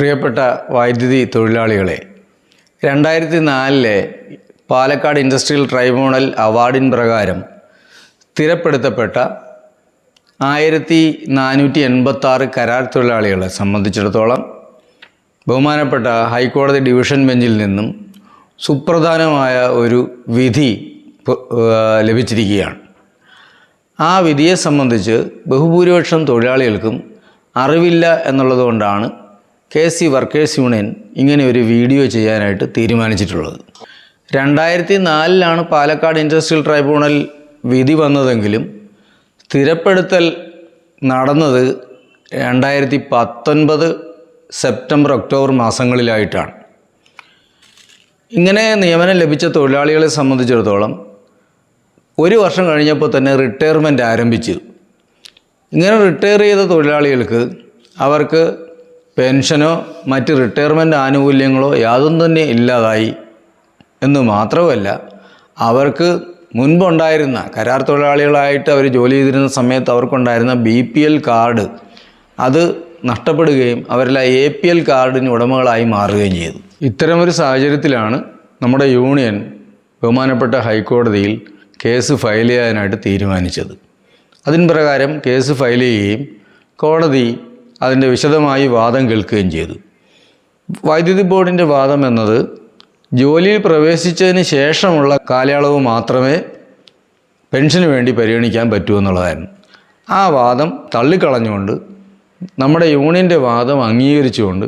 പ്രിയപ്പെട്ട വൈദ്യുതി തൊഴിലാളികളെ, 2004 പാലക്കാട് ഇൻഡസ്ട്രിയൽ ട്രൈബ്യൂണൽ അവാർഡിൻ പ്രകാരം സ്ഥിരപ്പെടുത്തപ്പെട്ട 1486 കരാർ തൊഴിലാളികളെ സംബന്ധിച്ചിടത്തോളം ബഹുമാനപ്പെട്ട ഹൈക്കോടതി ഡിവിഷൻ ബെഞ്ചിൽ നിന്നും സുപ്രധാനമായ ഒരു വിധി ലഭിച്ചിരിക്കുകയാണ്. ആ വിധിയെ സംബന്ധിച്ച് ബഹുഭൂരിപക്ഷം തൊഴിലാളികൾക്കും അറിവില്ല എന്നുള്ളതുകൊണ്ടാണ് KC വർക്കേഴ്സ് യൂണിയൻ ഇങ്ങനെ ഒരു വീഡിയോ ചെയ്യാനായിട്ട് തീരുമാനിച്ചിട്ടുള്ളത്. 2004 പാലക്കാട് ഇൻഡസ്ട്രിയൽ ട്രൈബ്യൂണൽ വിധി വന്നതെങ്കിലും സ്ഥിരപ്പെടുത്തൽ നടന്നത് 2019 സെപ്റ്റംബർ ഒക്ടോബർ മാസങ്ങളിലായിട്ടാണ്. ഇങ്ങനെ നിയമനം ലഭിച്ച തൊഴിലാളികളെ സംബന്ധിച്ചിടത്തോളം ഒരു വർഷം കഴിഞ്ഞപ്പോൾ തന്നെ റിട്ടയർമെൻറ്റ് ആരംഭിച്ചു. ഇങ്ങനെ റിട്ടയർ ചെയ്ത തൊഴിലാളികൾക്ക് അവർക്ക് പെൻഷനോ മറ്റ് റിട്ടയർമെൻറ്റ് ആനുകൂല്യങ്ങളോ യാതൊന്നും തന്നെ ഇല്ലാതായി എന്ന് മാത്രമല്ല, അവർക്ക് മുൻപുണ്ടായിരുന്ന കരാർ തൊഴിലാളികളായിട്ട് അവർ ജോലി ചെയ്തിരുന്ന സമയത്ത് അവർക്കുണ്ടായിരുന്ന BPL കാർഡ് അത് നഷ്ടപ്പെടുകയും അവരെല്ലാം APL കാർഡിന് ഉടമകളായി മാറുകയും ചെയ്തു. ഇത്തരമൊരു സാഹചര്യത്തിലാണ് നമ്മുടെ യൂണിയൻ ബഹുമാനപ്പെട്ട ഹൈക്കോടതിയിൽ കേസ് ഫയൽ ചെയ്യാനായിട്ട് തീരുമാനിച്ചത്. അതിൻ പ്രകാരം കേസ് ഫയൽ ചെയ്യുകയും കോടതി അതിൻ്റെ വിശദമായി വാദം കേൾക്കുകയും ചെയ്തു. വൈദ്യുതി ബോർഡിൻ്റെ വാദം എന്നത് ജോലിയിൽ പ്രവേശിച്ചതിന് ശേഷമുള്ള കാലയളവ് മാത്രമേ പെൻഷന് വേണ്ടി പരിഗണിക്കാൻ പറ്റൂ എന്നുള്ളതായിരുന്നു. ആ വാദം തള്ളിക്കളഞ്ഞുകൊണ്ട് നമ്മുടെ യൂണിയൻ്റെ വാദം അംഗീകരിച്ചുകൊണ്ട്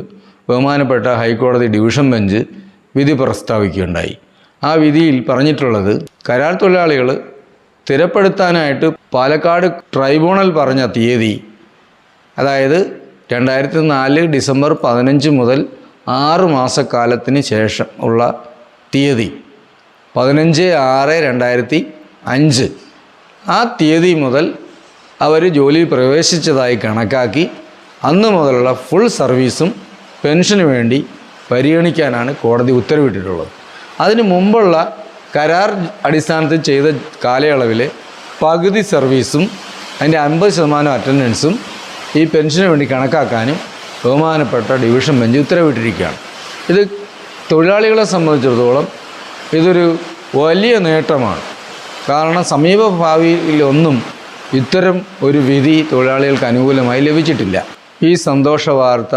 ബഹുമാനപ്പെട്ട ഹൈക്കോടതി ഡിവിഷൻ ബെഞ്ച് വിധി പ്രസ്താവിക്കുകയുണ്ടായി. ആ വിധിയിൽ പറഞ്ഞിട്ടുള്ളത്, കരാർ തൊഴിലാളികൾ സ്ഥിരപ്പെടുത്താനായിട്ട് പാലക്കാട് ട്രൈബ്യൂണൽ പറഞ്ഞ തീയതി, അതായത് 2004 ഡിസംബർ 15 മുതൽ 6 മാസക്കാലത്തിന് ശേഷം ഉള്ള തീയതി 15/6/2005 ആ തീയതി മുതൽ അവർ ജോലിയിൽ പ്രവേശിച്ചതായി കണക്കാക്കി അന്ന് മുതലുള്ള ഫുൾ സർവീസും പെൻഷന് വേണ്ടി പരിഗണിക്കാനാണ് കോടതി ഉത്തരവിട്ടിട്ടുള്ളത്. അതിന് മുമ്പുള്ള കരാർ അടിസ്ഥാനത്തിൽ ചെയ്ത കാലയളവിലെ പകുതി സർവീസും അതിൻ്റെ 50% അറ്റൻഡൻസും ഈ പെൻഷന് വേണ്ടി കണക്കാക്കാനും ബഹുമാനപ്പെട്ട ഡിവിഷൻ ബെഞ്ച് ഉത്തരവിട്ടിരിക്കുകയാണ്. ഇത് തൊഴിലാളികളെ സംബന്ധിച്ചിടത്തോളം ഇതൊരു വലിയ നേട്ടമാണ്. കാരണം സമീപ ഭാവിയിലൊന്നും ഇത്തരം ഒരു വിധി തൊഴിലാളികൾക്ക് അനുകൂലമായി ലഭിച്ചിട്ടില്ല. ഈ സന്തോഷ വാർത്ത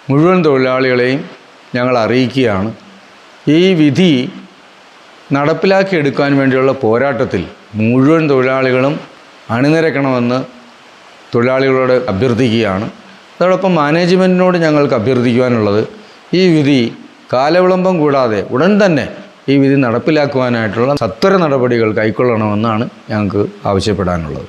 മുഴുവൻ തൊഴിലാളികളെയും ഞങ്ങൾ അറിയിക്കുകയാണ്. ഈ വിധി നടപ്പിലാക്കിയെടുക്കാൻ വേണ്ടിയുള്ള പോരാട്ടത്തിൽ മുഴുവൻ തൊഴിലാളികളും അണിനിരക്കണമെന്ന് തൊഴിലാളികളോട് അഭ്യർത്ഥിക്കുകയാണ്. അതോടൊപ്പം മാനേജ്മെൻറ്റിനോട് ഞങ്ങൾക്ക് അഭ്യർത്ഥിക്കുവാനുള്ളത്, ഈ വിധി കാലവിളംബം കൂടാതെ ഉടൻ തന്നെ ഈ വിധി നടപ്പിലാക്കുവാനായിട്ടുള്ള സത്വര നടപടികൾ കൈക്കൊള്ളണമെന്നാണ് ഞങ്ങൾക്ക് ആവശ്യപ്പെടാനുള്ളത്.